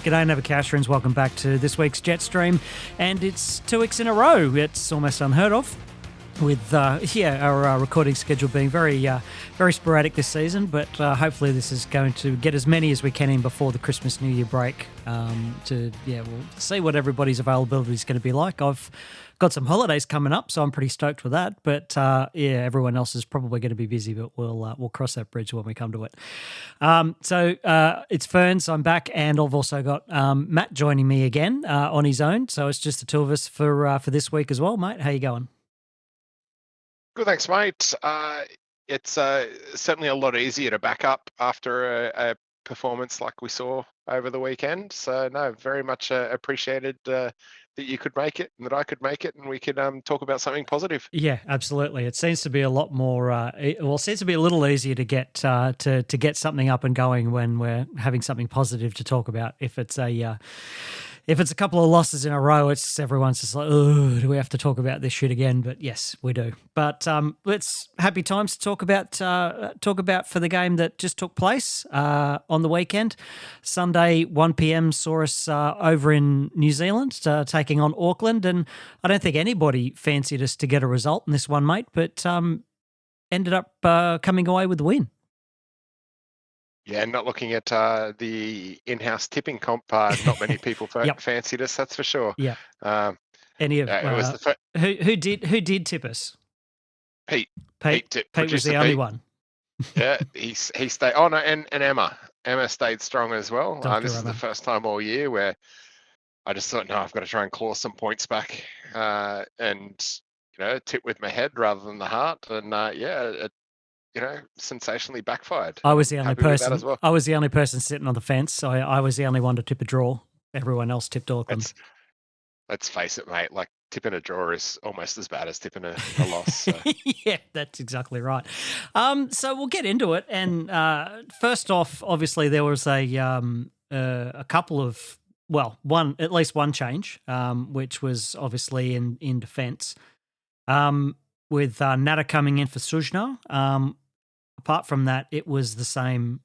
G'day, Navicasters. Welcome back to this week's Jetstream. And it's 2 weeks in a row. It's almost unheard of with, our recording schedule being very sporadic this season. But hopefully this is going to get as many as we can in before the Christmas New Year break we'll see what everybody's availability is going to be like. I've got some holidays coming up, so I'm pretty stoked with that. But everyone else is probably going to be busy, but we'll cross that bridge when we come to it. So it's Furns. I'm back, and I've also got Matt joining me again on his own. So it's just the two of us for this week as well, mate. How you going? Good, thanks, mate. It's certainly a lot easier to back up after a performance like we saw over the weekend. So, no, very much appreciated that you could make it and that I could make it, and we could talk about something positive. Yeah, absolutely. It seems to be a lot more. It seems to be a little easier to get to get something up and going when we're having something positive to talk about. If it's a couple of losses in a row, it's everyone's just like, oh, do we have to talk about this shit again? But yes, we do. But let's happy times to talk about for the game that just took place on the weekend. Sunday, 1 p.m. saw us over in New Zealand taking on Auckland, and I don't think anybody fancied us to get a result in this one, mate. But ended up coming away with the win. Yeah, not looking at the in-house tipping comp, not many people fancied us, that's for sure. Yeah. It was who did tip us? Pete. Pete was the only one. Yeah, he stayed. Oh no, and Emma. Emma stayed strong as well. This is the first time all year where I just thought, no, I've got to try and claw some points back, and tip with my head rather than the heart. And sensationally backfired. I was the only person. Well. I was the only person sitting on the fence. So I was the only one to tip a draw. Everyone else tipped Auckland. Let's face it, mate. Like tipping a draw is almost as bad as tipping a loss. So. Yeah, that's exactly right. So we'll get into it. And first off, obviously there was a couple of at least one change, which was obviously in defence, with Nada coming in for Sujna. Apart from that, it was the same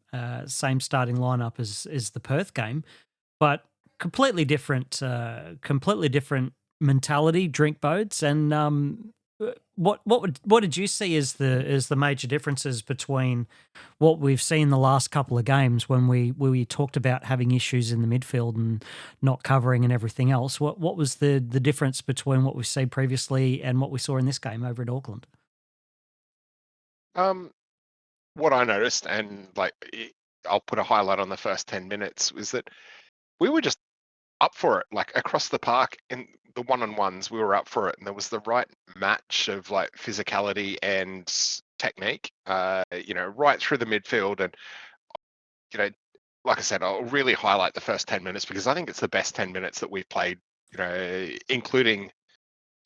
starting lineup as the Perth game, but completely different mentality, drink boats. And what did you see as the major differences between what we've seen the last couple of games when we talked about having issues in the midfield and not covering and everything else? What was the difference between what we've seen previously and what we saw in this game over at Auckland? What I noticed, and I'll put a highlight on the first 10 minutes, was that we were just up for it, like across the park in the one-on-ones, we were up for it, and there was the right match of physicality and technique, right through the midfield. And like I said, I'll really highlight the first 10 minutes because I think it's the best 10 minutes that we've played, including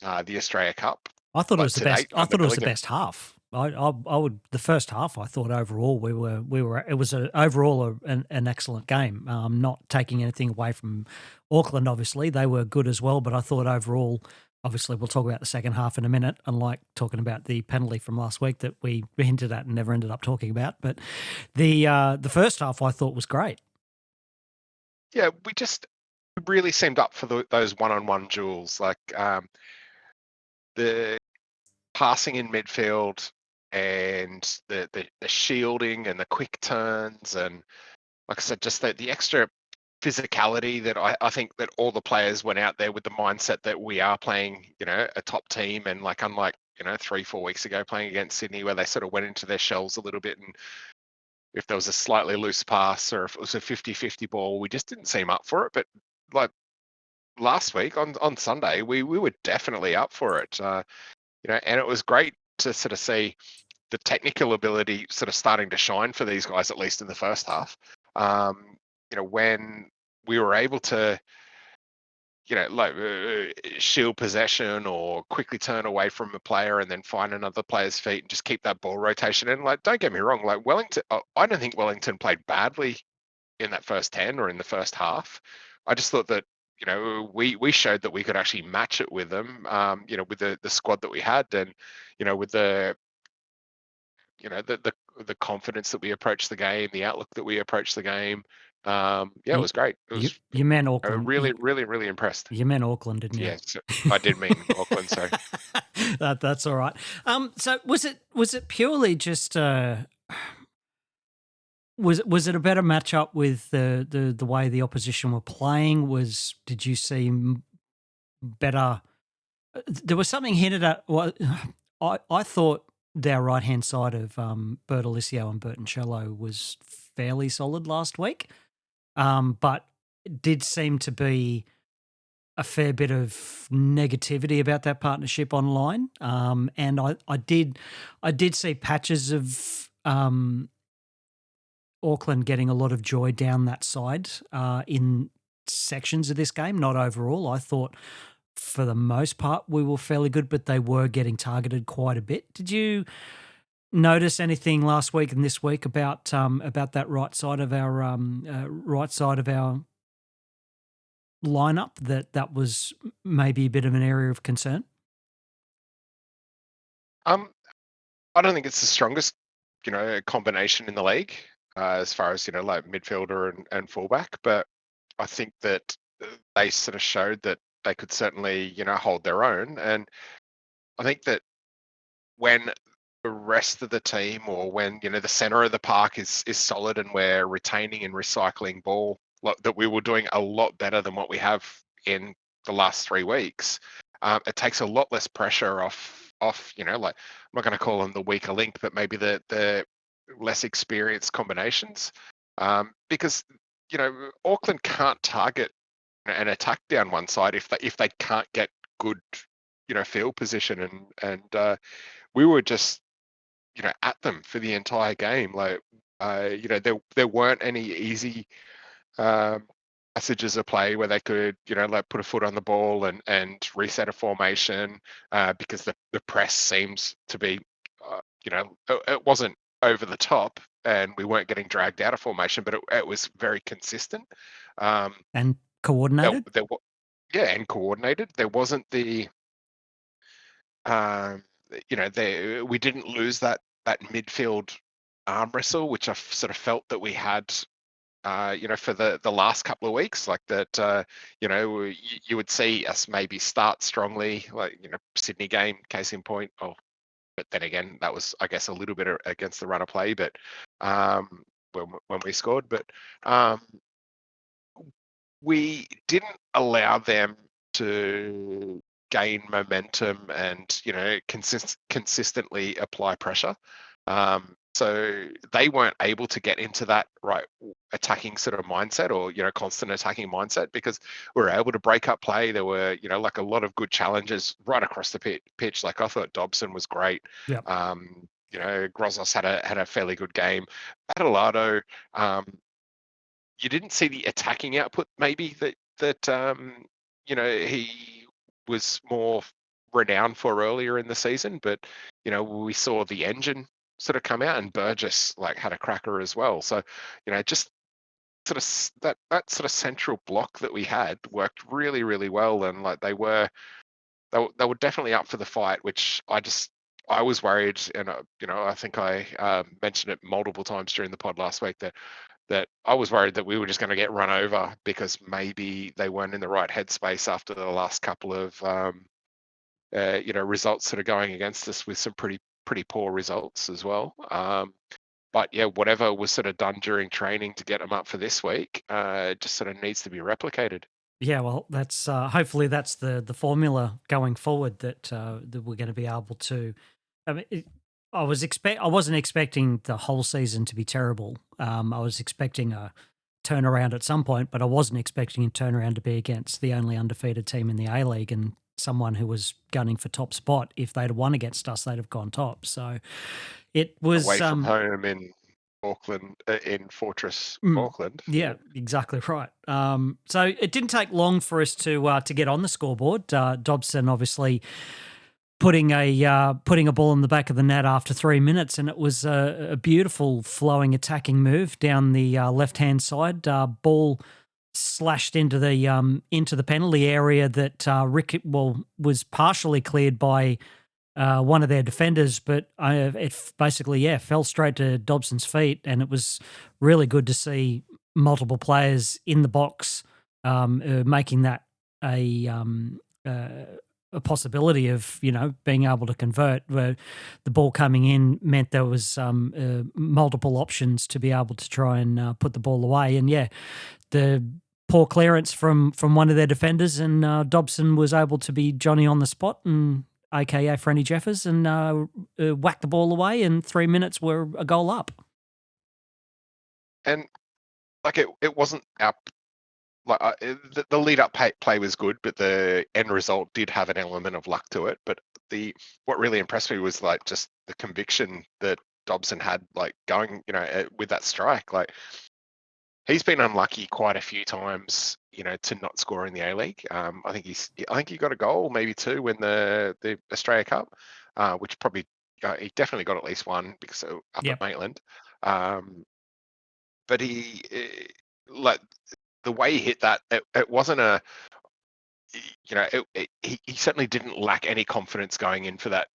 the Australia Cup. I thought it was the best. I thought it was the best half. I would. The first half, I thought overall we were. It was overall an excellent game. Not taking anything away from Auckland, obviously they were good as well. But I thought overall, obviously we'll talk about the second half in a minute. Unlike talking about the penalty from last week that we hinted at and never ended up talking about. But the first half I thought was great. Yeah, we just really seemed up for those one-on-one duels, the passing in midfield and the shielding and the quick turns, and like I said, just the extra physicality that I think that all the players went out there with the mindset that we are playing, a top team, and unlike 3-4 weeks ago playing against Sydney where they sort of went into their shells a little bit, and if there was a slightly loose pass or if it was a 50-50 ball, we just didn't seem up for it. But last week on Sunday, we were definitely up for it. And it was great to sort of see the technical ability sort of starting to shine for these guys, at least in the first half. When we were able to, shield possession or quickly turn away from a player and then find another player's feet and just keep that ball rotation. And don't get me wrong, Wellington, I don't think Wellington played badly in that first 10 or in the first half. I just thought that, we showed that we could actually match it with them, with the squad that we had, and, with the confidence that we approached the game, the outlook that we approached the game, Yeah, it You, was great. It you, was you meant Auckland. really, really, really impressed. You meant Auckland, didn't you? Yes, I did mean Auckland. Sorry. That's all right. So was it purely just was it a better matchup with the way the opposition were playing? Did you see better? There was something hinted at. Well, I thought their right hand side of Bert Alicio and Bertoncello was fairly solid last week, but it did seem to be a fair bit of negativity about that partnership online, and I did see patches of Auckland getting a lot of joy down that side in sections of this game, not overall. I thought for the most part we were fairly good, but they were getting targeted quite a bit. Did you notice anything last week and this week about that right side of our lineup that was maybe a bit of an area of concern? Um, I don't think it's the strongest, combination in the league as far as like midfielder and fullback, but I think that they sort of showed that they could certainly, hold their own. And I think that when the rest of the team, or when the center of the park is solid and we're retaining and recycling ball, that we were doing a lot better than what we have in the last 3 weeks. It takes a lot less pressure off like, I'm not going to call them the weaker link, but maybe the less experienced combinations, because Auckland can't target and attack down one side if they can't get good field position, and we were just at them for the entire game. Like, there weren't any easy passages of play where they could, like put a foot on the ball and reset a formation, because the press seems to be, it wasn't over the top and we weren't getting dragged out of formation, but it was very consistent. And There, coordinated? there, yeah, and coordinated. There wasn't um, we didn't lose that midfield arm wrestle, which I sort of felt that we had, for the last couple of weeks, like that. You would see us maybe start strongly, like Sydney game, case in point. Oh, but then again, that was, I guess, a little bit against the run of play, but when we scored, but we didn't allow them to gain momentum and consistently apply pressure. So they weren't able to get into that right attacking sort of mindset, or constant attacking mindset, because we were able to break up play. There were like a lot of good challenges right across the pitch. Like, I thought Dobson was great. Yep. Grozos had a fairly good game. Adelado, you didn't see the attacking output maybe that he was more renowned for earlier in the season, but we saw the engine sort of come out, and Burgess like had a cracker as well. So just sort of that sort of central block that we had worked really, really well, and like they were definitely up for the fight, which I was worried, and I think I mentioned it multiple times during the pod last week, that I was worried that we were just going to get run over because maybe they weren't in the right headspace after the last couple of results that are going against us, with some pretty poor results as well. But yeah, whatever was sort of done during training to get them up for this week, just sort of needs to be replicated. Yeah, well, that's hopefully that's the formula going forward that we're going to be able to. I mean, I wasn't expecting the whole season to be terrible. I was expecting a turnaround at some point, but I wasn't expecting a turnaround to be against the only undefeated team in the A League and someone who was gunning for top spot. If they'd won against us, they'd have gone top. So it was Away from home in Auckland, in Fortress Auckland. yeah, exactly right. So it didn't take long for us to get on the scoreboard. Dobson obviously putting a ball in the back of the net after 3 minutes, and it was a beautiful flowing attacking move down the left hand side. Ball slashed into the penalty area that was partially cleared by one of their defenders, but it basically fell straight to Dobson's feet, and it was really good to see multiple players in the box, making that a possibility of being able to convert. Where the ball coming in meant there was multiple options to be able to try and put the ball away. And the poor clearance from one of their defenders, and Dobson was able to be Johnny on the spot, and aka Frenny Jeffers, and whack the ball away. And 3 minutes were a goal up. And like it wasn't our the lead up play was good, but the end result did have an element of luck to it. But what really impressed me was like just the conviction that Dobson had, like going with that strike. Like he's been unlucky quite a few times, to not score in the A-League. I think he got a goal, maybe two, in the Australia Cup, which probably he definitely got at least one because up at Maitland. But he like the way he hit that, it wasn't a, he certainly didn't lack any confidence going in for that,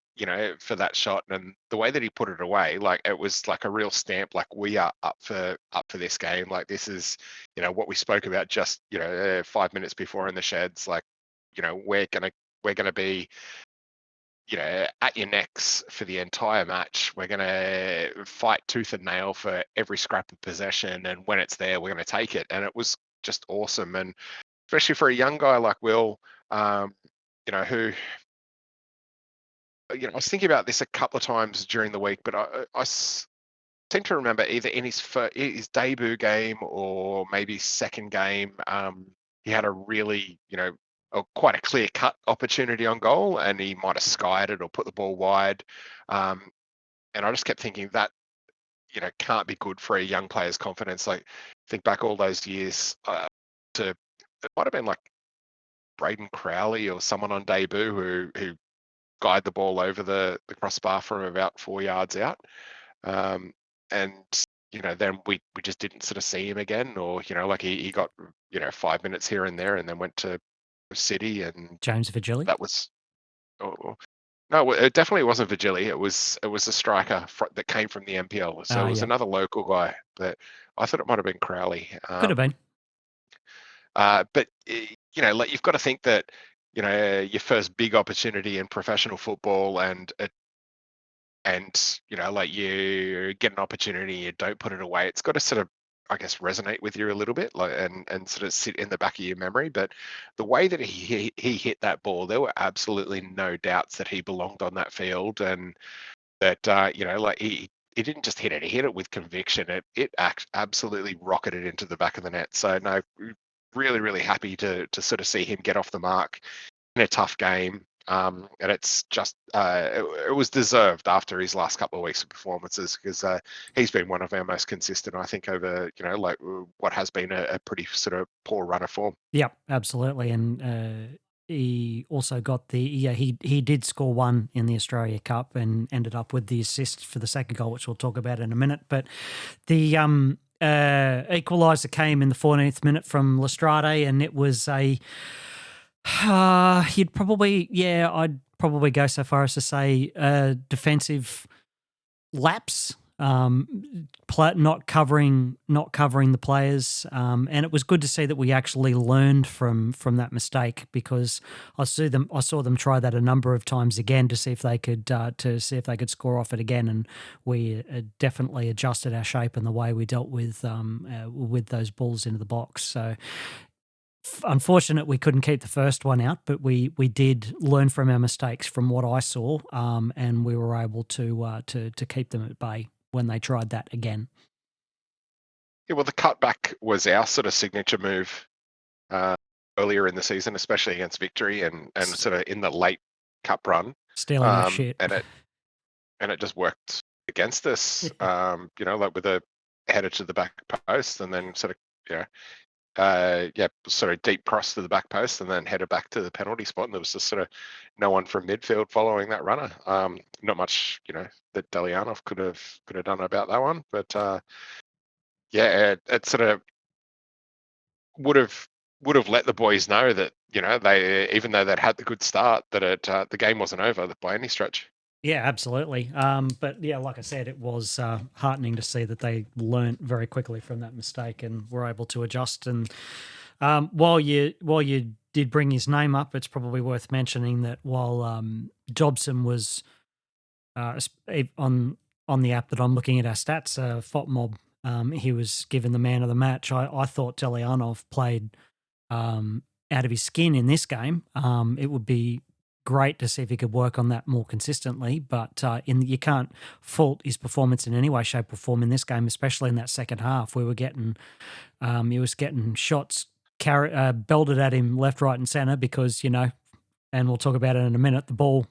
for that shot. And the way that he put it away, like it was like a real stamp, like we are up for this game. Like this is, what we spoke about just, 5 minutes before in the sheds. Like, we're gonna be, at your necks for the entire match. We're going to fight tooth and nail for every scrap of possession. And when it's there, we're going to take it. And it was just awesome. And especially for a young guy like Will, who, I was thinking about this a couple of times during the week, but I seem to remember either in his debut game or maybe his second game, he had a really, quite a clear-cut opportunity on goal, and he might have skied it or put the ball wide. And I just kept thinking that, can't be good for a young player's confidence. Like, think back all those years to, it might have been like Braden Crowley or someone on debut who guyed the ball over the crossbar from about 4 yards out. And then we just didn't sort of see him again, or like he got 5 minutes here and there, and then went to City, and James Vigili. That was no, it definitely wasn't Vigili. It was a striker that came from the MPL, so it was another local guy. But I thought it might have been Crowley. Could have been. But like you've got to think that your first big opportunity in professional football, and like you get an opportunity, you don't put it away. It's got to sort of, I guess, resonate with you a little bit, like and sort of sit in the back of your memory. But the way that he hit that ball, there were absolutely no doubts that he belonged on that field, and that like he didn't just hit it; he hit it with conviction. It absolutely rocketed into the back of the net. So no, really, really happy to sort of see him get off the mark in a tough game. And it's just it was deserved after his last couple of weeks of performances, because he's been one of our most consistent, I think, over like what has been a pretty sort of poor run of form. Yep, absolutely. And he also got he did score one in the Australia Cup and ended up with the assist for the second goal, which we'll talk about in a minute. But the equaliser came in the 14th minute from Lestrade, and it was a I'd probably go so far as to say defensive lapse, not covering the players, and it was good to see that we actually learned from that mistake, because I saw them try that a number of times again to see if they could score off it again, and we definitely adjusted our shape and the way we dealt with those balls into the box. So. Unfortunate we couldn't keep the first one out, but we did learn from our mistakes from what I saw, and we were able to keep them at bay when they tried that again. Yeah, well, the cutback was our sort of signature move earlier in the season, especially against Victory, and sort of in the late cup run. Stealing our shit. And it just worked against us, like with a header to the back post, and then sort of, sort of deep cross to the back post, and then headed back to the penalty spot. And there was just sort of no one from midfield following that runner. Not much, that Delianov could have done about that one. But it sort of would have let the boys know that they, even though they'd had the good start, that the game wasn't over by any stretch. Yeah, absolutely. But yeah, like I said, it was heartening to see that they learnt very quickly from that mistake and were able to adjust. And while you did bring his name up, it's probably worth mentioning that while Dobson was on the app that I'm looking at our stats, FOTMob, he was given the man of the match. I thought Telianov played out of his skin in this game. It would be great to see if he could work on that more consistently, but you can't fault his performance in any way, shape, or form in this game, especially in that second half. We were getting he was getting shots belted at him left, right, and centre because and we'll talk about it in a minute. The ball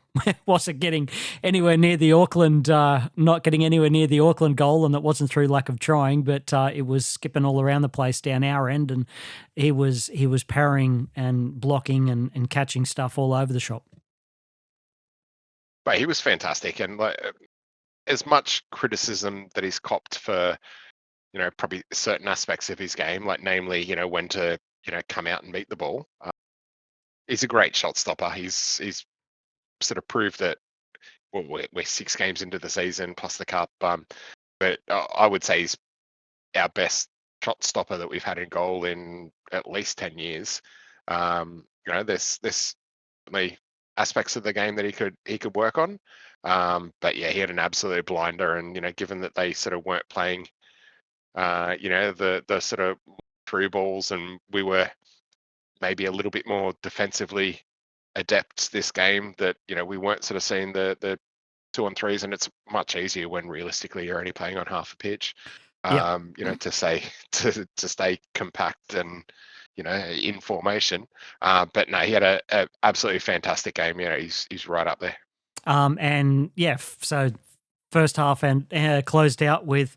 wasn't getting anywhere near the Auckland, not getting anywhere near the Auckland goal, and that wasn't through lack of trying, but it was skipping all around the place down our end, and he was parrying and blocking and catching stuff all over the shop. But he was fantastic, and like as much criticism that he's copped for, probably certain aspects of his game, like namely, when to, come out and meet the ball. He's a great shot stopper. He's sort of proved that. Well, we're 6 games into the season plus the cup, but I would say he's our best shot stopper that we've had in goal in at least 10 years. There's certainly aspects of the game that he could work on. But yeah, he had an absolute blinder, and given that they sort of weren't playing, the sort of through balls, and we were maybe a little bit more defensively adept this game, that we weren't sort of seeing the 2-on-3s, and it's much easier when realistically you're only playing on half a pitch. Yep. To stay compact and in formation. But no, he had a absolutely fantastic game. He's right up there. And yeah, so first half and closed out with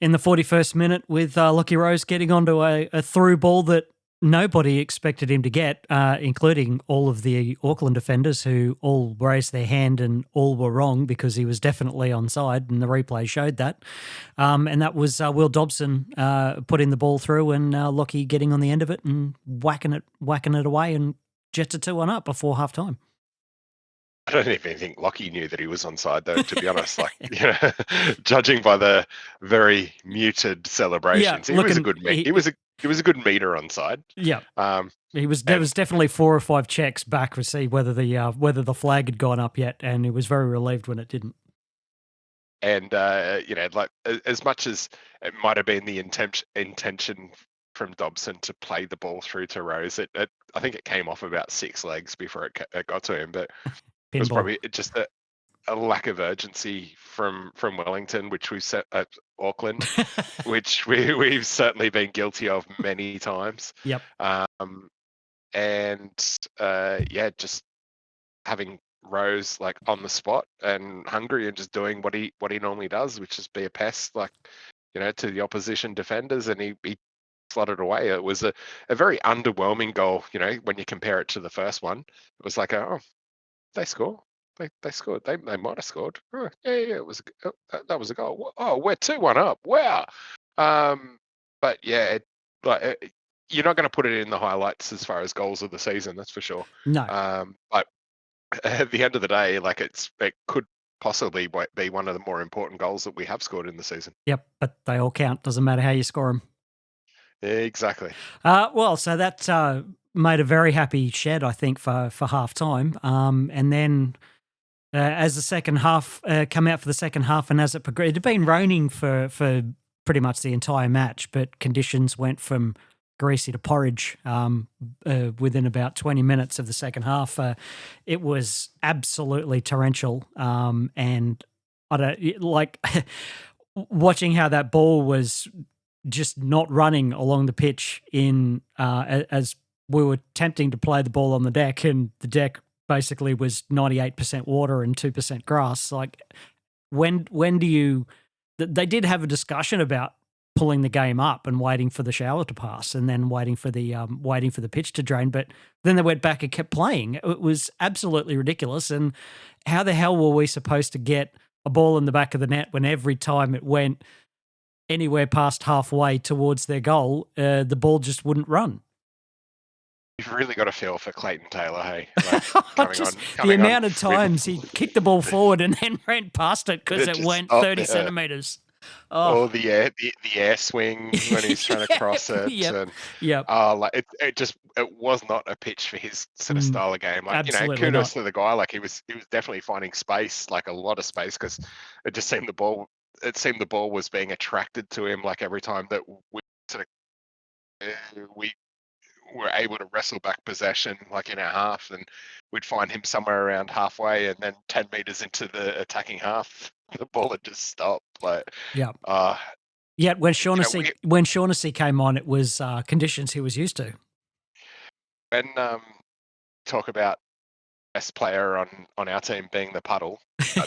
in the 41st minute with Lockie Rose getting onto a through ball that nobody expected him to get, including all of the Auckland defenders who all raised their hand and all were wrong because he was definitely onside, and the replay showed that. And that was Will Dobson putting the ball through and Lockie getting on the end of it and whacking it away, and Jets are 2-1 up before half time. I don't even think Lockie knew that he was onside, though, to be honest. Like, judging by the very muted celebrations, he was a good he was a good meter onside. Yeah, there was definitely 4 or 5 checks back to see whether the flag had gone up yet, and he was very relieved when it didn't. And like as much as it might have been the intention from Dobson to play the ball through to Rose, I think it came off about 6 legs before it got to him, but. It was probably just a lack of urgency from Wellington, which we set at Auckland, which we've certainly been guilty of many times. Yep. Just having Rose like on the spot and hungry and just doing what he normally does, which is be a pest, like to the opposition defenders, and he slotted away. It was a very underwhelming goal, when you compare it to the first one. It was like, they score. They scored. They might have scored. Oh, yeah. It was that was a goal. Oh, we're 2-1 up. Wow. But yeah, you're not going to put it in the highlights as far as goals of the season. That's for sure. No. But at the end of the day, like it could possibly be one of the more important goals that we have scored in the season. Yep, but they all count. Doesn't matter how you score them. Exactly. Well, so that made a very happy Shed, I think, for half time. And then as the second half come out for the second half, and as it progressed, it had been raining for pretty much the entire match, but conditions went from Greasy to Porridge within about 20 minutes of the second half. It was absolutely torrential, and I don't like watching how that ball was just not running along the pitch as we were attempting to play the ball on the deck, and the deck basically was 98% water and 2% grass. Like when do you? They did have a discussion about pulling the game up and waiting for the shower to pass, and then waiting for the pitch to drain. But then they went back and kept playing. It was absolutely ridiculous. And how the hell were we supposed to get a ball in the back of the net when every time it went anywhere past halfway towards their goal, the ball just wouldn't run? you've really got to feel for Clayton Taylor, hey? Like coming Just on, the coming on amount of with times he kicked the ball forward and then ran past it because it it just went stopped 30 there. centimetres. Oh, Or the air swing when he's trying to cross it, yep, and yep. like it was not a pitch for his sort of Mm, style of game. Like absolutely kudos not. to the guy. Like he was definitely finding space, like a lot of space, because it just seemed the ball. It seemed the ball was being attracted to him. Like every time that we sort of we were able to wrestle back possession, like in our half, and we'd find him somewhere around halfway, and then 10 meters into the attacking half, the ball had just stopped. Like, Yeah. uh, Yet when you know, Shaughnessy came on, it was conditions he was used to. when talk about best player on our team being the puddle,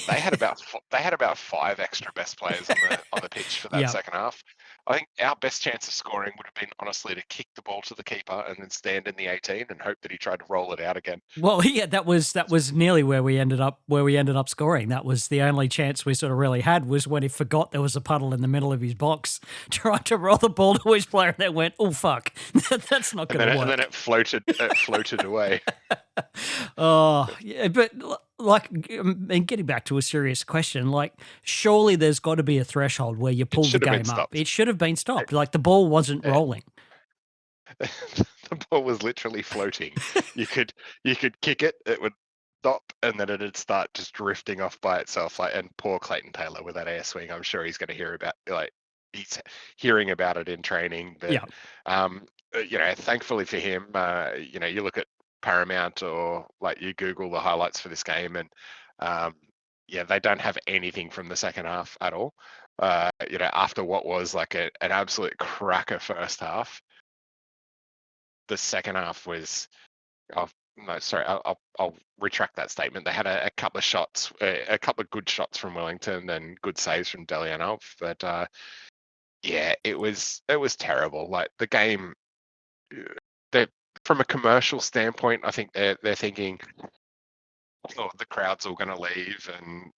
they had about five extra best players on the pitch for that Yeah. second half. I think our best chance of scoring would have been honestly to kick the ball to the keeper and then stand in the 18 and hope that he tried to roll it out again. Well, yeah, that was nearly where we ended up scoring. That was the only chance we sort of really had, was when he forgot there was a puddle in the middle of his box, tried to roll the ball to his player, and then went, "Oh fuck, that's not going to work." And then it floated away. Oh, yeah, but like, and getting back to a serious question, like, surely there's got to be a threshold where you pull the should have been game up. stopped. It should have been stopped. Like, the ball wasn't rolling. The ball was literally floating. You could kick it, it would stop, and then it'd start just drifting off by itself. Like, and poor Clayton Taylor with that air swing, I'm sure he's going to hear about, like, he's hearing about it in training. But thankfully for him, you look at Paramount or like you Google the highlights for this game, and they don't have anything from the second half at all. After what was like an absolute cracker first half, the second half was. Oh, no, sorry, I'll retract that statement. They had a couple of shots, a couple of good shots from Wellington and good saves from Delianov, but it was terrible. Like the game, from a commercial standpoint, I think they're thinking, oh, the crowd's all going to leave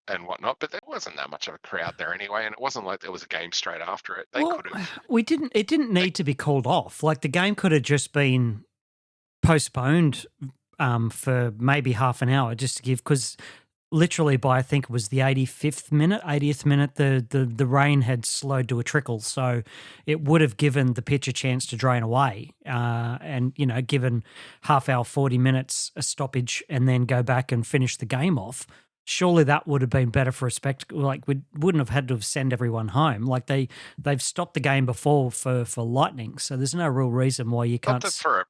and whatnot, but there wasn't that much of a crowd there anyway, and it wasn't like there was a game straight after it. They could have. It didn't need to be called off. Like, the game could have just been postponed for maybe half an hour, just to give, because literally by, I think it was the 80th minute, the rain had slowed to a trickle, so it would have given the pitch a chance to drain away, and given half hour, 40 minutes a stoppage, and then go back and finish the game off. Surely that would have been better for a spectacle. Like, we wouldn't have had to have send everyone home. Like, they've stopped the game before for lightning, so there's no real reason why you can't. Not that for a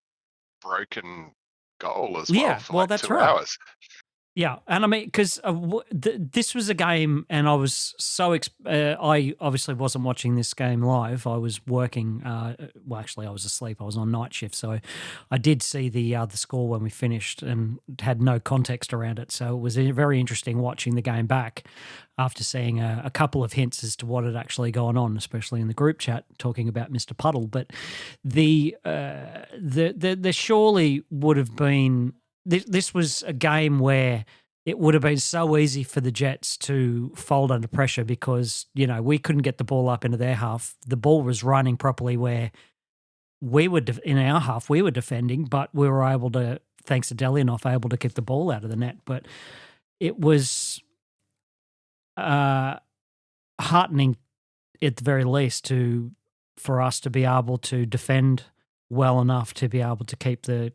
broken goal as well. Yeah, for well, like that's 2 right. hours. Yeah, and I mean, because this was a game, and I was so I obviously wasn't watching this game live. I was working. Well, actually, I was asleep. I was on night shift, so I did see the score when we finished, and had no context around it. So it was very interesting watching the game back after seeing a couple of hints as to what had actually gone on, especially in the group chat talking about Mr. Puddle. But the surely would have been. This was a game where it would have been so easy for the Jets to fold under pressure, because, we couldn't get the ball up into their half. The ball was running properly where we were, in our half, we were defending, but we were able to, thanks to Delianov, able to kick the ball out of the net. But it was heartening, at the very least, for us to be able to defend well enough to be able to keep the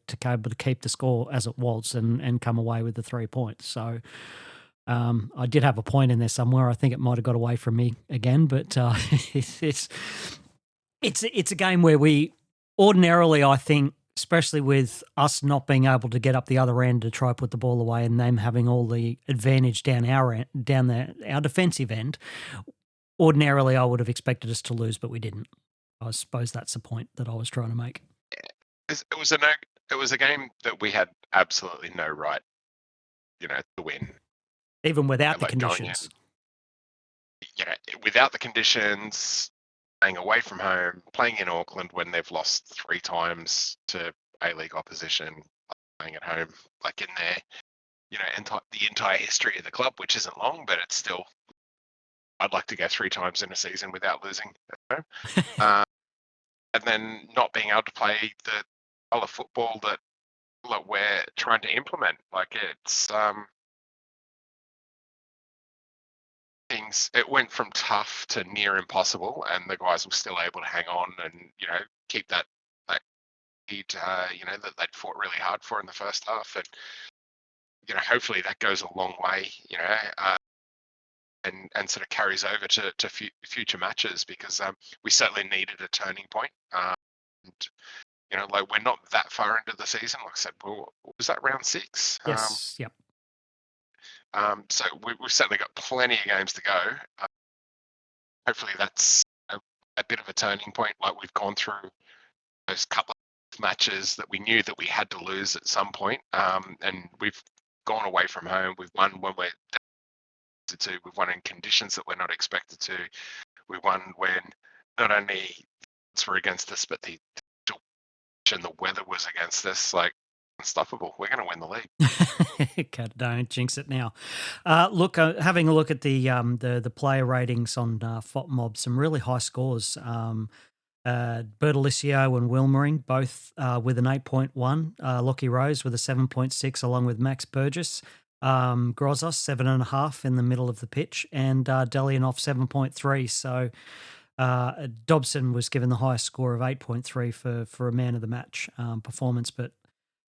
score as it was, and come away with the 3 points. So I did have a point in there somewhere. I think it might have got away from me again, but it's a game where we ordinarily, I think, especially with us not being able to get up the other end to try put the ball away, and them having all the advantage down our defensive end, ordinarily I would have expected us to lose, but we didn't. I suppose that's the point that I was trying to make. It was a game that we had absolutely no right, to win, even without the conditions. Without the conditions, playing away from home, playing in Auckland when they've lost 3 times to A-League opposition, playing at home, like in their, the entire history of the club, which isn't long, but it's still. I'd like to go 3 times in a season without losing at home. And then not being able to play the style of football that that we're trying to implement. Like it's things. It went from tough to near impossible, and the guys were still able to hang on and keep that lead. That they'd fought really hard for in the first half, and hopefully that goes a long way. And sort of carries over to future matches, because we certainly needed a turning point. And like we're not that far into the season. Like I said, was that round 6? Yes. Yep. So we've certainly got plenty of games to go. Hopefully that's a bit of a turning point. Like we've gone through those couple of matches that we knew that we had to lose at some point, and we've gone away from home. We've won when we're expected to. We've won in conditions that we're not expected to. We won when not only were against us, but the and the weather was against us. Like unstoppable. We're going to win the league. God, don't jinx it now. Look, having a look at the player ratings on FOTMob, some really high scores. Bertolicio and Wilmering both with an 8.1. Lockie Rose with a 7.6, along with Max Burgess. Grozos 7.5 in the middle of the pitch, and Delianoff 7.3. So Dobson was given the highest score of 8.3 for a man of the match performance, but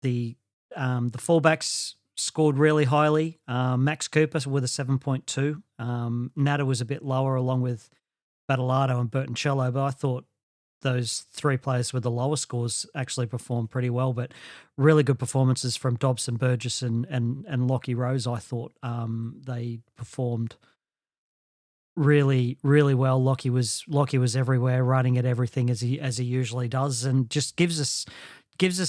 the fullbacks scored really highly. Max Cooper with a 7.2. Natta was a bit lower, along with Battleado and Bertoncello, but I thought those three players with the lower scores actually performed pretty well. But really good performances from Dobson, Burgess, and Lockie Rose. I thought they performed really, really well. Lockie was everywhere, running at everything as he usually does, and just gives us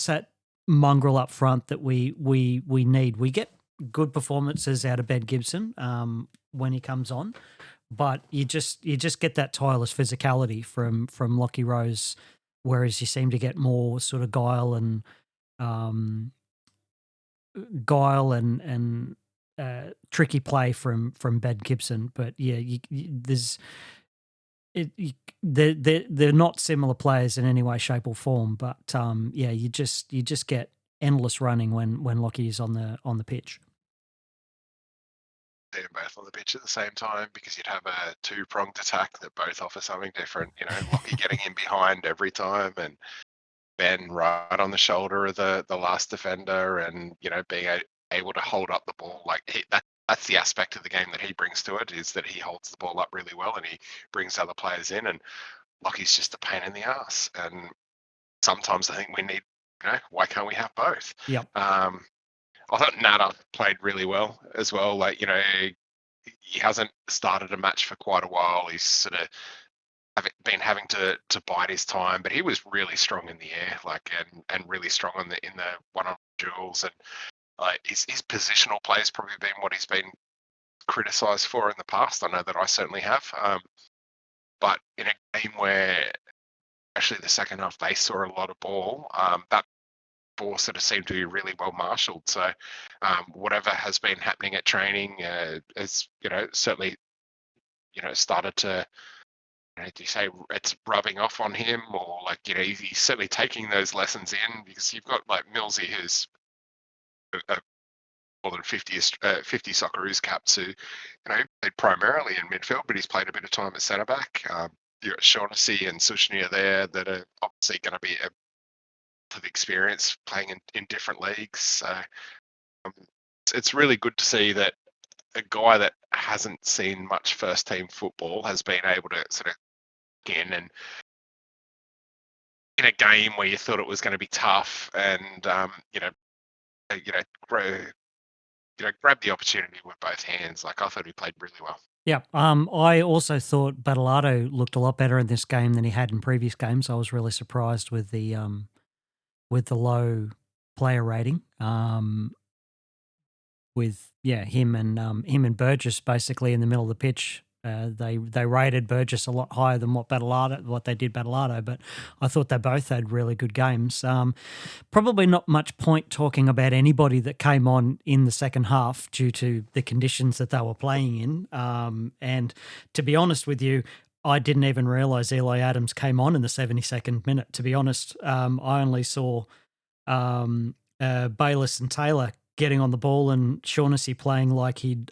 that mongrel up front that we need. We get good performances out of Ben Gibson when he comes on, but you just get that tireless physicality from Lockie Rose, whereas you seem to get more sort of guile and tricky play from Ben Gibson. But yeah, they're not similar players in any way, shape, or form. But yeah, you just get endless running when Lockie is on the pitch. They're both on the pitch at the same time, because you'd have a two-pronged attack that both offer something different. Lockie getting in behind every time, and Ben right on the shoulder of the last defender, and being able to hold up the ball. Like that's the aspect of the game that he brings to it, is that he holds the ball up really well and he brings other players in. And Lockie's just a pain in the ass. And sometimes I think we need, why can't we have both? Yep. I thought Natta played really well as well. Like, he hasn't started a match for quite a while. He's sort of been having to bide his time, but he was really strong in the air, like, and really strong in the one-on duels. And his positional play has probably been what he's been criticised for in the past. I know that I certainly have. But in a game where, actually the second half, they saw a lot of ball, that ball sort of seemed to be really well marshalled. So whatever has been happening at training has, certainly, started to, do you say it's rubbing off on him, or like, he's certainly taking those lessons in, because you've got like Millsy, who's more than 50 Socceroos caps, who, played primarily in midfield, but he's played a bit of time at centre back. You've got Shaughnessy and Sushnia there that are obviously going to be of experience playing in different leagues. It's really good to see that a guy that hasn't seen much first team football has been able to sort of get in, and in a game where you thought it was going to be tough, and grab the opportunity with both hands. Like, I thought he played really well. Yeah. I also thought Battleado looked a lot better in this game than he had in previous games. I was really surprised with the low player rating. With him and Burgess basically in the middle of the pitch. They rated Burgess a lot higher than what they did Battleado, but I thought they both had really good games. Probably not much point talking about anybody that came on in the second half due to the conditions that they were playing in. And to be honest with you, I didn't even realise Eli Adams came on in the 72nd minute. To be honest, I only saw Bayliss and Taylor getting on the ball and Shaughnessy playing like he'd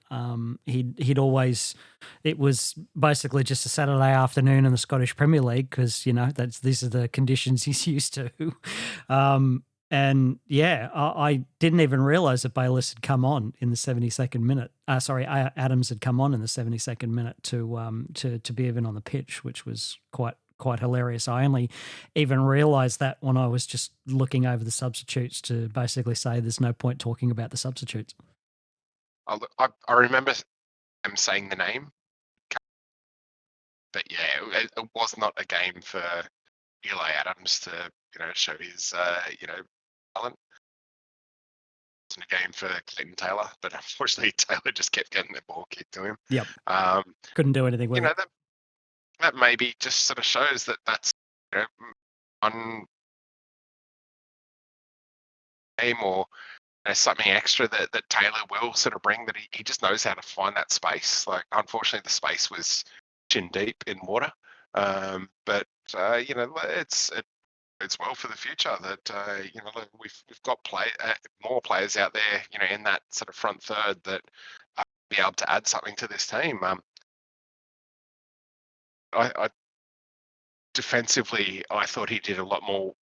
always. It was basically just a Saturday afternoon in the Scottish Premier League because these are the conditions he's used to. And yeah, I didn't even realise that Bayliss had come on in the 72nd minute. Adams had come on in the 72nd minute to be even on the pitch, which was quite hilarious. I only even realised that when I was just looking over the substitutes to basically say there's no point talking about the substitutes. I remember him saying the name, but yeah, it was not a game for Eli Adams to show his talent. It wasn't a game for Clayton Taylor, but unfortunately Taylor just kept getting the ball kicked to him. Yep. Couldn't do anything with it. That maybe just sort of shows that's one game or something extra that Taylor will sort of bring, that he just knows how to find that space. Like, unfortunately, the space was chin deep in water, but it's well for the future that we've got more players out there, in that sort of front third that be able to add something to this team. I defensively, I thought he did a lot more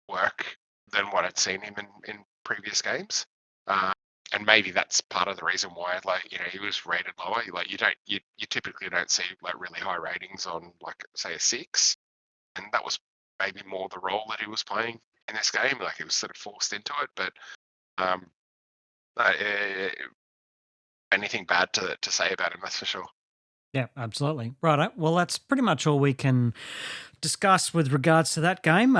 work than what I'd seen him in previous games, and maybe that's part of the reason why, he was rated lower. Like, you typically don't see really high ratings on say a 6, and that was maybe more the role that he was playing in this game. Like, he was sort of forced into it, but anything bad to say about him, that's for sure. Yeah, absolutely. Right. Well, that's pretty much all we can discuss with regards to that game.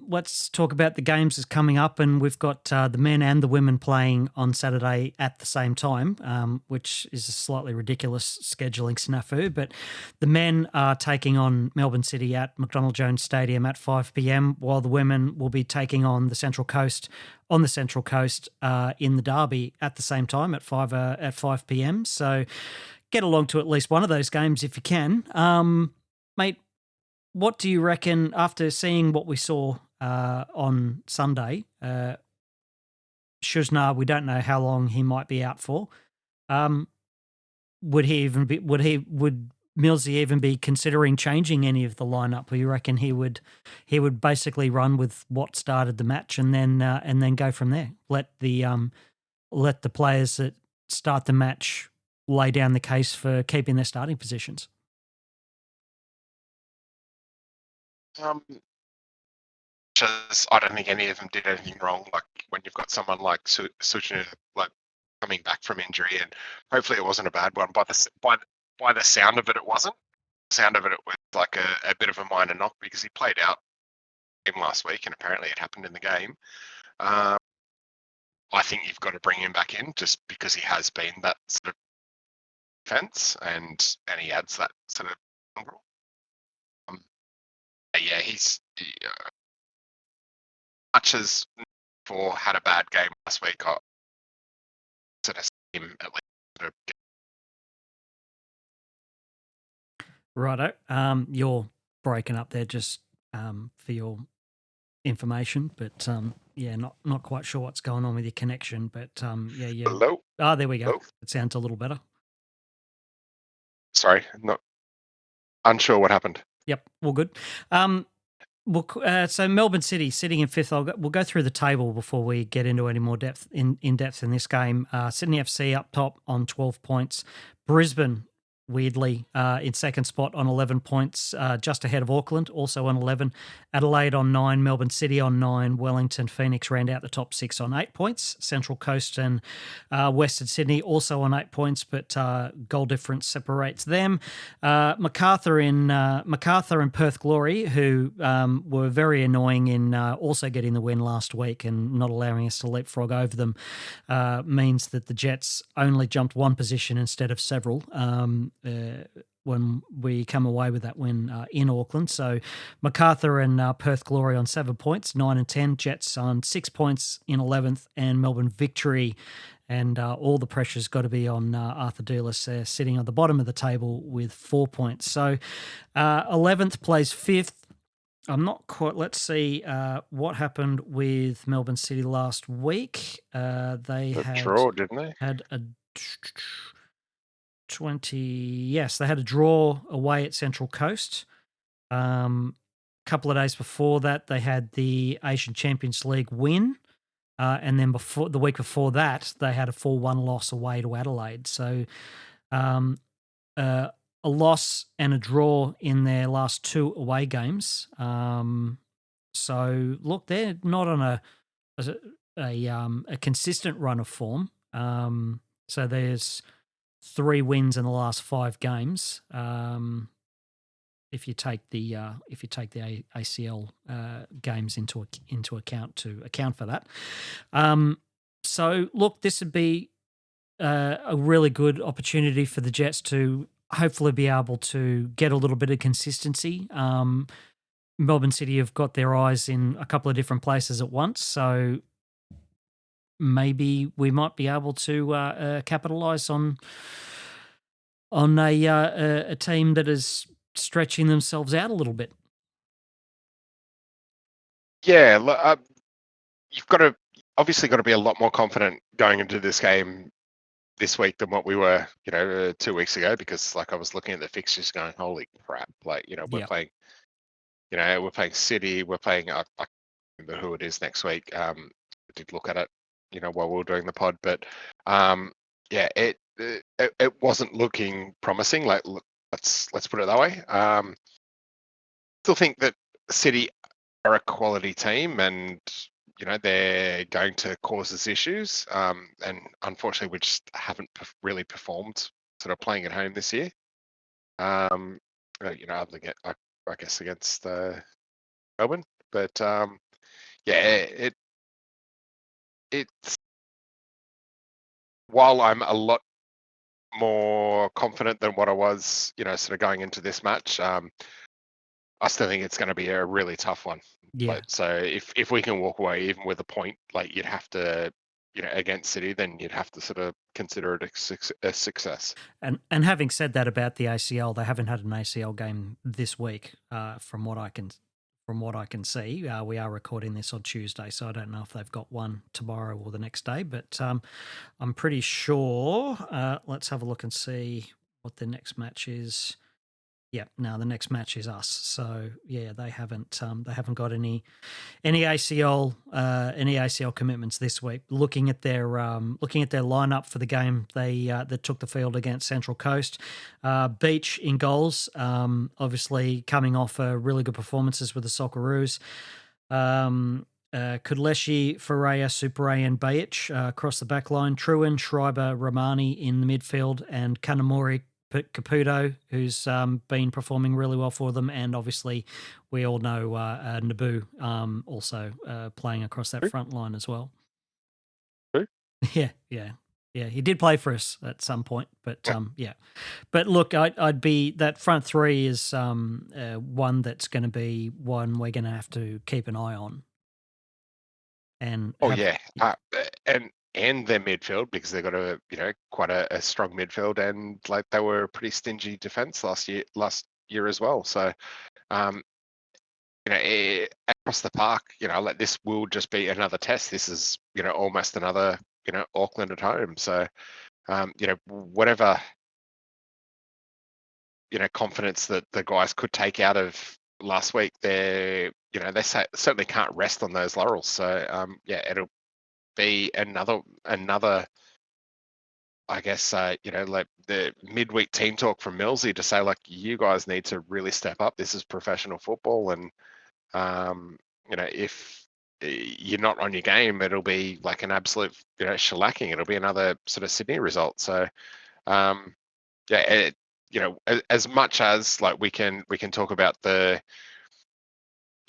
Let's talk about the games that's coming up, and we've got the men and the women playing on Saturday at the same time, which is a slightly ridiculous scheduling snafu. But the men are taking on Melbourne City at McDonald Jones Stadium at 5 p.m, while the women will be taking on the Central Coast in the Derby at the same time at 5 p.m. So get along to at least one of those games if you can. Mate, what do you reckon after seeing what we saw on Sunday? Shuzna, we don't know how long he might be out for. Would Millsy even be considering changing any of the lineup? Or you reckon he would basically run with what started the match and then go from there? Let the players that start the match lay down the case for keeping their starting positions. Because I don't think any of them did anything wrong. Like, when you've got someone like Sujana coming back from injury, and hopefully it wasn't a bad one. By the sound of it, it wasn't. The sound of it was like a bit of a minor knock because he played out him last week, and apparently it happened in the game. I think you've got to bring him back in just because he has been that sort of defense, and he adds that sort of mongrel. Yeah, he's much as for had a bad game last week. I sort of see him at least sort of. Righto. You're breaking up there just for your information, but yeah, not quite sure what's going on with your connection, but yeah. Hello? Ah, there we go. Hello? It sounds a little better. Sorry, not unsure what happened. Yep, all good. So Melbourne City sitting in fifth. We'll go through the table before we get into any more depth in this game. Sydney FC up top on 12 points. Brisbane, weirdly, in second spot on 11 points, just ahead of Auckland, also on 11. Adelaide on 9, Melbourne City on 9, Wellington, Phoenix round out the top 6 on 8 points. Central Coast and Western Sydney also on 8 points, but goal difference separates them. Macarthur and Perth Glory, who were very annoying in also getting the win last week and not allowing us to leapfrog over them, means that the Jets only jumped one position instead of several when we come away with that win in Auckland. So Macarthur and Perth Glory on 7 points, 9 and 10. Jets on 6 points in 11th, and Melbourne Victory. And all the pressure's got to be on Arthur Doulis sitting on the bottom of the table with 4 points. So 11th plays 5th. I'm not quite. Let's see what happened with Melbourne City last week. They A had draw, didn't they? had a 20. Yes, they had a draw away at Central Coast. Couple of days before that, they had the Asian Champions League win. And then the week before that, they had a 4-1 loss away to Adelaide. So um, a loss and a draw in their last 2 away games. So look, they're not on a consistent run of form. So there's 3 wins in the last 5 games. If you take the ACL games into account to account for that. So look, this would be a really good opportunity for the Jets to hopefully be able to get a little bit of consistency. Melbourne City have got their eyes in a couple of different places at once, so maybe we might be able to capitalise on a team that is stretching themselves out a little bit. Yeah, you've obviously got to be a lot more confident going into this game this week than what we were, 2 weeks ago, because like I was looking at the fixtures going, holy crap, like, we're playing, we're playing City, we're playing, I can't remember who it is next week. I did look at it, while we were doing the pod, but yeah, it wasn't looking promising. Like, let's put it that way. Still think that City are a quality team, and they're going to cause us issues. And unfortunately, we just haven't really performed sort of playing at home this year. Other than I guess against Melbourne, but yeah, it's while I'm a lot more confident than what I was, sort of going into this match. I still think it's going to be a really tough one. Yeah. But so if we can walk away even with a point, like you'd have to, against City, then you'd have to sort of consider it a success. And having said that about the ACL, they haven't had an ACL game this week, from what I can see. We are recording this on Tuesday, so I don't know if they've got one tomorrow or the next day. But I'm pretty sure. Let's have a look and see what the next match is. Yeah, no, the next match is us. So yeah, they haven't got any ACL commitments this week. Looking at their lineup for the game, that took the field against Central Coast, Beach in goals. Obviously coming off really good performances with the Socceroos. Kudleshi, Ferreira, Supere, and Bajic across the back line. Truan, Schreiber, Romani in the midfield, and Kanamori, Caputo, who's been performing really well for them, and obviously we all know Naboo also playing across that front line as well. Who? Yeah. He did play for us at some point, but yeah. But look, I'd be that front three is one that's going to be one we're going to have to keep an eye on. And and their midfield, because they've got quite a strong midfield, and like they were a pretty stingy defense last year as well. So across the park, like this will just be another test. This is almost another Auckland at home. So whatever confidence that the guys could take out of last week, they certainly can't rest on those laurels. So it'll be another I guess like the midweek team talk from Millsy to say, like, you guys need to really step up. This is professional football, and if you're not on your game, it'll be like an absolute shellacking. It'll be another sort of Sydney result. So as much as like we can talk about the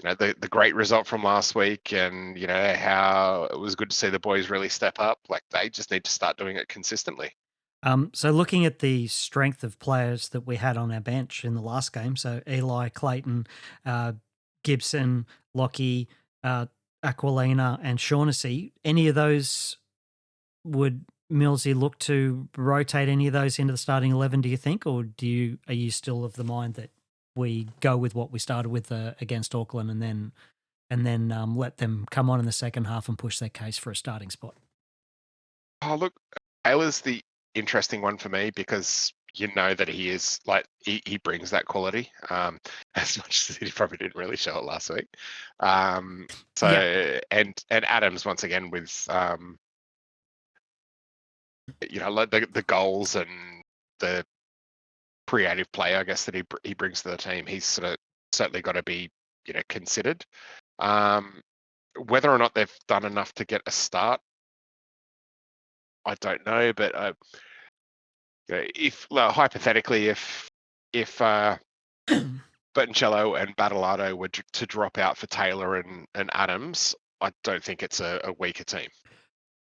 the great result from last week, and how it was good to see the boys really step up, like they just need to start doing it consistently. So looking at the strength of players that we had on our bench in the last game, so Eli, Clayton, Gibson, Lockie, Aquilina, and Shaughnessy, any of those, would Millsy look to rotate any of those into the starting 11, do you think? Or are you still of the mind that we go with what we started with against Auckland, and then let them come on in the second half and push their case for a starting spot. Oh, look, Taylor's the interesting one for me because you know that he is like he brings that quality. As much as he probably didn't really show it last week. So and Adams once again with like the goals and the creative play, I guess, that he brings to the team. He's sort of certainly got to be considered. Whether or not they've done enough to get a start, I don't know, but if hypothetically, if Bertoncello and Battleado were to drop out for Taylor and Adams, I don't think it's a weaker team.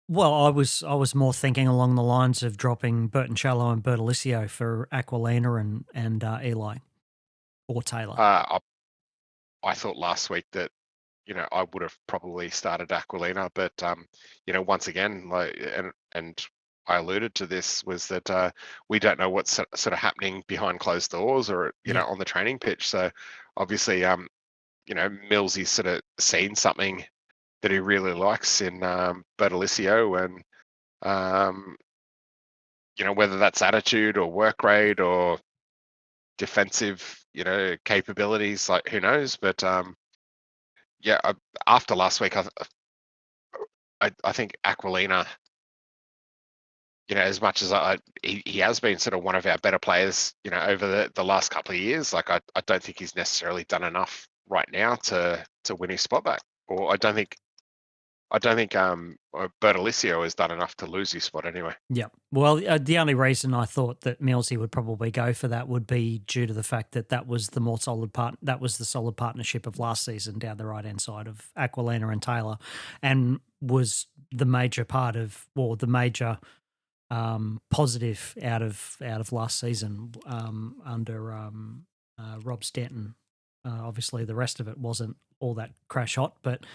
Well, I was more thinking along the lines of dropping Bertoncello and Bertolicio for Aquilina and Eli or Taylor. I thought last week that I would have probably started Aquilina, but once again, and I alluded to this, was that we don't know what's sort of happening behind closed doors or on the training pitch. So obviously, Millsy's sort of seen something that he really likes in Bertolicio, and whether that's attitude or work rate or defensive capabilities, like who knows. But after last week, I think Aquilina, as much as he has been sort of one of our better players, over the last couple of years, like I don't think he's necessarily done enough right now to win his spot back. Or I don't think Bertolicio has done enough to lose his spot anyway. Yeah. Well, the only reason I thought that Millsy would probably go for that would be due to the fact that was the more solid part. That was the solid partnership of last season down the right hand side of Aquilina and Taylor, and was the major part of, or the major positive out of last season under Rob Stanton. Obviously, the rest of it wasn't all that crash hot, but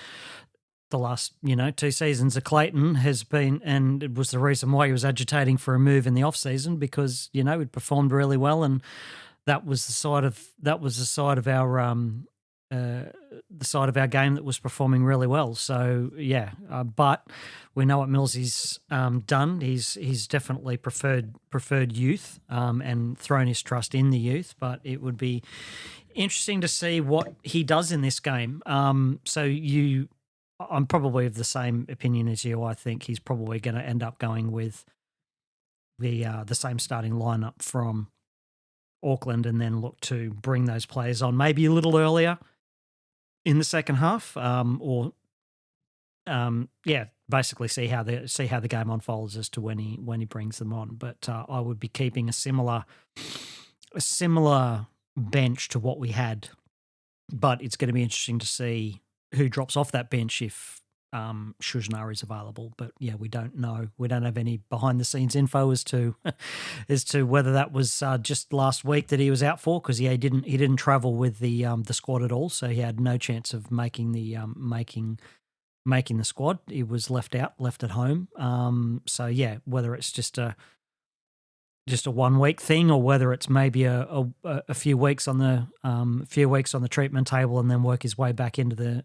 the last 2 seasons of Clayton has been, and it was the reason why he was agitating for a move in the off season, because he'd performed really well, and that was the side of our the side of our game that was performing really well. So but we know what Millsy's done. He's definitely preferred youth and thrown his trust in the youth. But it would be interesting to see what he does in this game. I'm probably of the same opinion as you. I think he's probably going to end up going with the same starting lineup from Auckland, and then look to bring those players on maybe a little earlier in the second half, basically see how the game unfolds as to when he brings them on. But I would be keeping a similar bench to what we had, but it's going to be interesting to see who drops off that bench if Shujnar is available. But we don't know. We don't have any behind the scenes info as to whether that was just last week that he was out for, because he didn't travel with the squad at all, so he had no chance of making the squad. He was left at home. Whether it's just a 1 week thing, or whether it's maybe a few weeks on the treatment table and then work his way back into the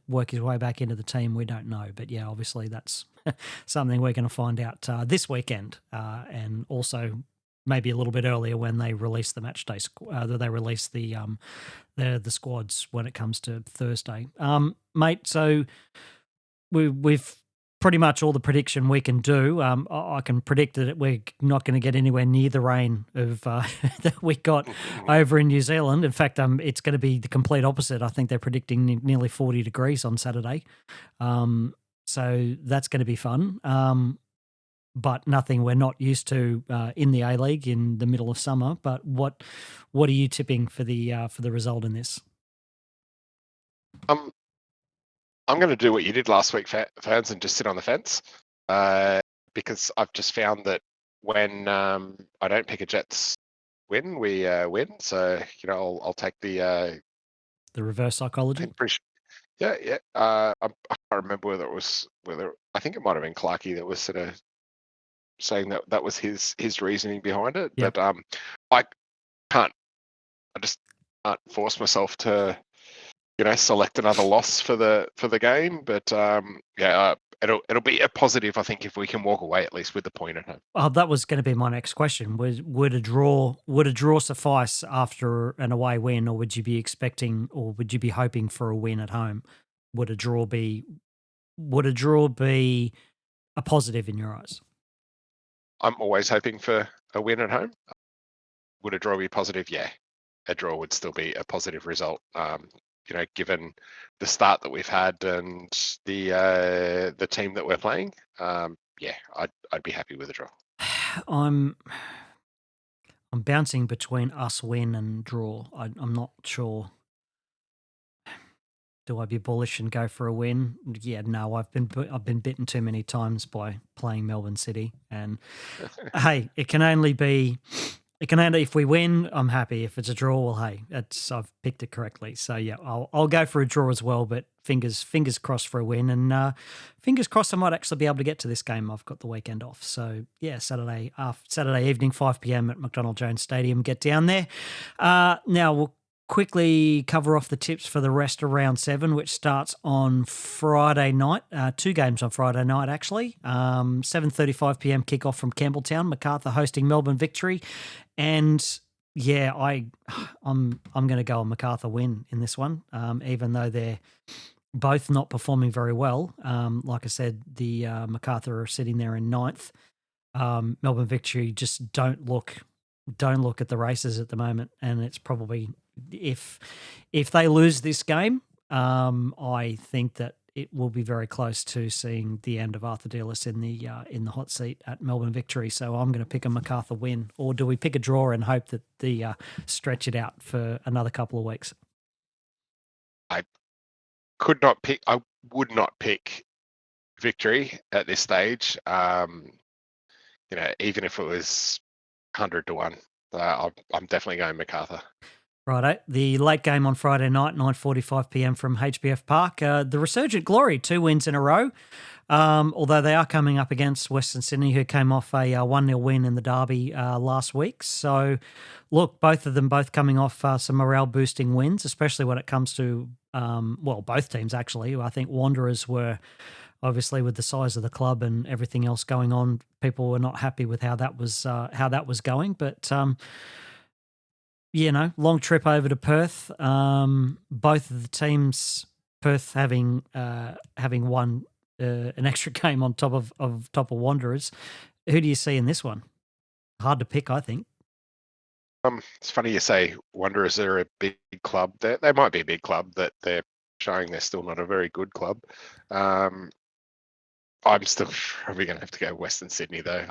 team, we don't know. But obviously that's something we're going to find out this weekend, and also maybe a little bit earlier when they release the match day. They release the squads when it comes to Thursday, mate. So we've pretty much all the prediction we can do. I can predict that we're not going to get anywhere near the rain of that we got over in New Zealand. In fact, it's going to be the complete opposite. I think they're predicting nearly 40 degrees on Saturday. So that's going to be fun. But nothing we're not used to in the A-League in the middle of summer. But what are you tipping for the result in this? I'm going to do what you did last week, fans, and just sit on the fence, because I've just found that when I don't pick a Jets win, we win. So I'll take the reverse psychology. I can't remember whether I think it might have been Clarkey that was sort of saying that was his reasoning behind it. Yep. But I can't force myself to, select another loss for the game. But it'll be a positive, I think, if we can walk away at least with the point at home. Oh, that was going to be my next question. Would a draw suffice after an away win, or would you be expecting, or would you be hoping for a win at home? Would a draw be a positive in your eyes? I'm always hoping for a win at home. Would a draw be positive? Yeah, a draw would still be a positive result. Given the start that we've had and the team that we're playing, I'd be happy with a draw. I'm bouncing between us win and draw. I'm not sure. Do I be bullish and go for a win? Yeah, no. I've been bitten too many times by playing Melbourne City, and hey, it can only if we win, I'm happy. If it's a draw, well, hey, I've picked it correctly. So yeah, I'll go for a draw as well. But fingers crossed for a win, and fingers crossed I might actually be able to get to this game. I've got the weekend off, so yeah, Saturday evening, 5 p.m. at McDonald Jones Stadium. Get down there. Now we'll quickly cover off the tips for the rest of round 7, which starts on Friday night. 2 games on Friday night, actually. 7:35 p.m. kickoff from Campbelltown. Macarthur hosting Melbourne Victory. And yeah, I'm going to go on Macarthur win in this one, even though they're both not performing very well. Like I said, the Macarthur are sitting there in 9th. Melbourne Victory just don't look at the races at the moment, and it's probably if they lose this game, I think that it will be very close to seeing the end of Arthur Dearless in the hot seat at Melbourne Victory. So I'm going to pick a Macarthur win, or do we pick a draw and hope that the stretch it out for another couple of weeks? I would not pick Victory at this stage. Even if it was 100 to 1, I'm definitely going Macarthur. Righto. The late game on Friday night, 9:45 p.m. from HBF Park. The Resurgent Glory, 2 wins in a row, although they are coming up against Western Sydney, who came off a 1-0 win in the derby last week. So, look, both of them coming off some morale-boosting wins, especially when it comes to, both teams, actually. I think Wanderers were, obviously, with the size of the club and everything else going on, people were not happy with how that was going. But long trip over to Perth. Both of the teams, Perth having won an extra game on top of Wanderers. Who do you see in this one? Hard to pick, I think. It's funny you say Wanderers are a big club. They might be a big club, that they're showing they're still not a very good club. I'm still probably going to have to go Western Sydney, though.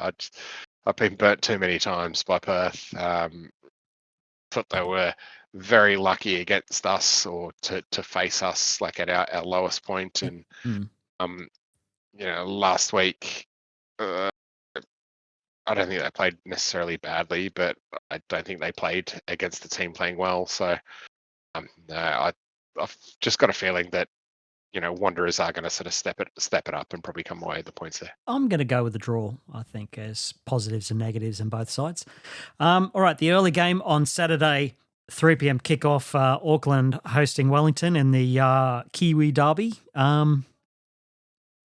I've been burnt too many times by Perth. Thought they were very lucky against us, or to face us like at our lowest point. And last week, I don't think they played necessarily badly, but I don't think they played against the team playing well. So I've just got a feeling that Wanderers are going to sort of step it up and probably come away with the points there. I'm going to go with the draw, I think, as positives and negatives on both sides. All right, the early game on Saturday, 3 p.m. kickoff, Auckland hosting Wellington in the Kiwi Derby.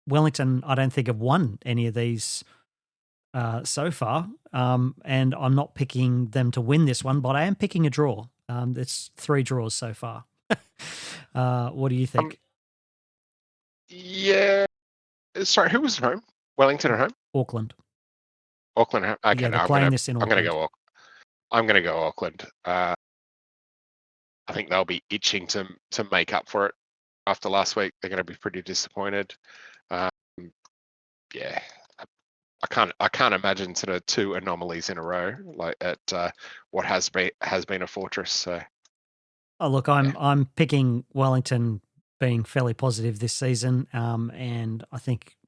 Wellington, I don't think, have won any of these so far, and I'm not picking them to win this one, but I am picking a draw. It's 3 draws so far. What do you think? Yeah. Sorry, who was at home? Wellington at home? Auckland. Auckland at home? Okay, yeah, they're playing this in Auckland. I'm going to go Auckland. I think they'll be itching to make up for it after last week. They're going to be pretty disappointed. I can't imagine sort of 2 anomalies in a row like at what has been a fortress. So. Oh, look, I'm picking Wellington being fairly positive this season, and I think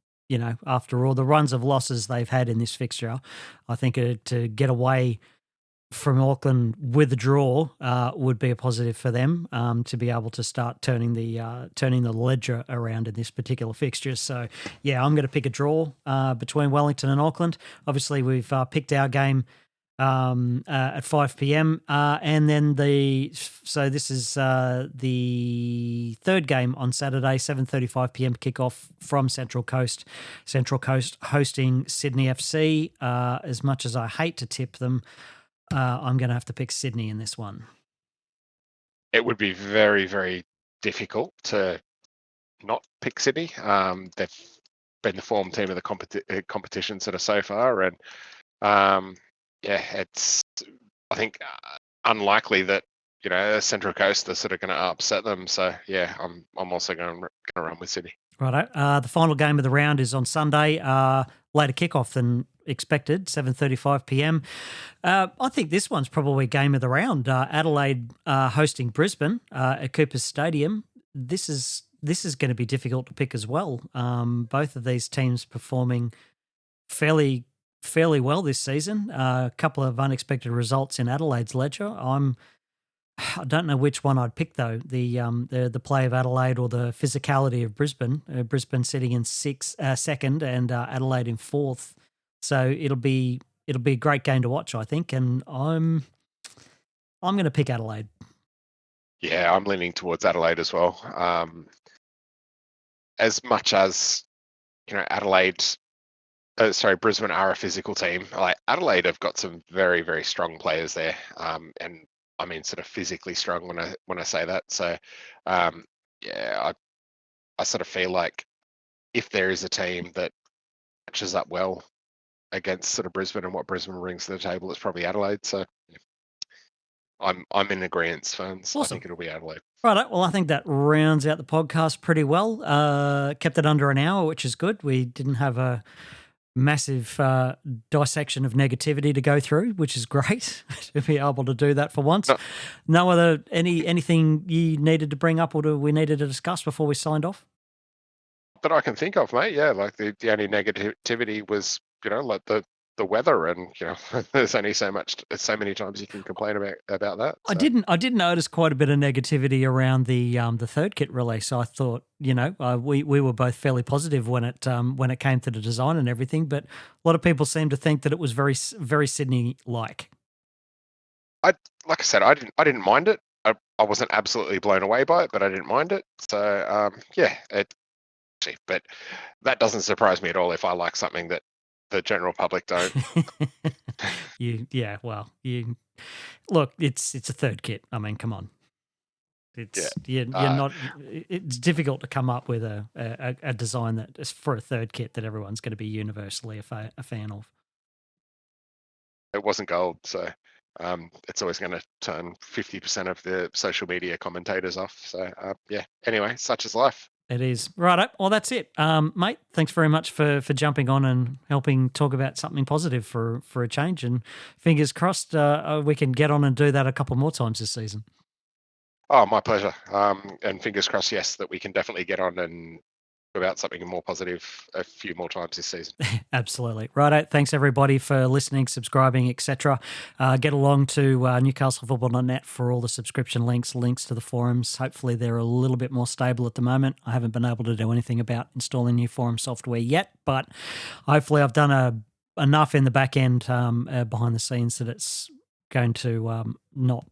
after all the runs of losses they've had in this fixture, I think to get away from Auckland with a draw would be a positive for them, to be able to start turning the ledger around in this particular fixture. So yeah, I'm going to pick a draw between Wellington and Auckland. Obviously, we've picked our game at 5 p.m. And then this is the third game on Saturday, 7:35 p.m. kickoff from Central Coast. Central Coast hosting Sydney FC. As much as I hate to tip them, I'm going to have to pick Sydney in this one. It would be very, very difficult to not pick Sydney. They've been the form team of the competition sort of so far, and it's I think unlikely that Central Coast are sort of going to upset them. So yeah, I'm also going to run with Sydney. Right. The final game of the round is on Sunday. Later kickoff than expected, 7:35 p.m. I think this one's probably game of the round. Adelaide hosting Brisbane at Cooper's Stadium. This is going to be difficult to pick as well. Both of these teams performing fairly well this season. A couple of unexpected results in Adelaide's ledger. I don't know which one I'd pick though. The play of Adelaide or the physicality of Brisbane. Brisbane sitting in second and Adelaide in fourth. So it'll be a great game to watch, I think. And I'm going to pick Adelaide. Yeah, I'm leaning towards Adelaide as well. As much as Brisbane are a physical team. Like Adelaide have got some very, very strong players there, and I mean sort of physically strong when I say that. So I sort of feel like if there is a team that matches up well against sort of Brisbane and what Brisbane brings to the table, it's probably Adelaide. So I'm in agreement, Furns. Awesome. I think it'll be Adelaide. Right. Well, I think that rounds out the podcast pretty well. Kept it under an hour, which is good. We didn't have a massive dissection of negativity to go through, which is great to be able to do that for once. No other anything you needed to bring up or we needed to discuss before we signed off? That I can think of, mate. Yeah, like the only negativity was like the weather, and there's only so many times you can complain about that. So. I did notice quite a bit of negativity around the third kit release. I thought we were both fairly positive when it came to the design and everything, but a lot of people seem to think that it was very very Sydney like. Like I said, I didn't mind it. I wasn't absolutely blown away by it, but I didn't mind it. So but that doesn't surprise me at all if I like something that the general public don't. Look, it's a third kit. I mean, come on. You're not. It's difficult to come up with a design that is for a third kit that everyone's going to be universally a fan of. It wasn't gold, so it's always going to turn 50% of the social media commentators off. So anyway, such is life. It is. Right. Well, that's it. Mate, thanks very much for jumping on and helping talk about something positive for a change. And fingers crossed we can get on and do that a couple more times this season. Oh, my pleasure. And fingers crossed, yes, that we can definitely get on and about something more positive a few more times this season. Absolutely. Righto. Thanks everybody for listening, subscribing, etc. Get along to newcastlefootball.net for all the subscription links to the forums. Hopefully they're a little bit more stable at the moment. I haven't been able to do anything about installing new forum software yet, but hopefully I've done enough in the back end behind the scenes that it's going to not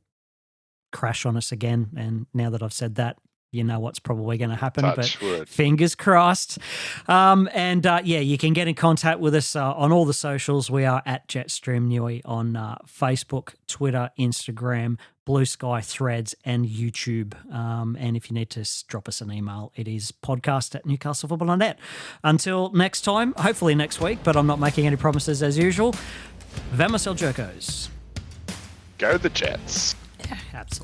crash on us again. And now that I've said that, you know what's probably going to happen, but fingers crossed. You can get in contact with us on all the socials. We are at Jetstream Newey on Facebook, Twitter, Instagram, Blue Sky, Threads, and YouTube. And if you need to drop us an email, it is podcast@newcastlefootball.net. Until next time, hopefully next week, but I'm not making any promises as usual. Vamos el Jerkos. Go the Jets. Yeah, absolutely.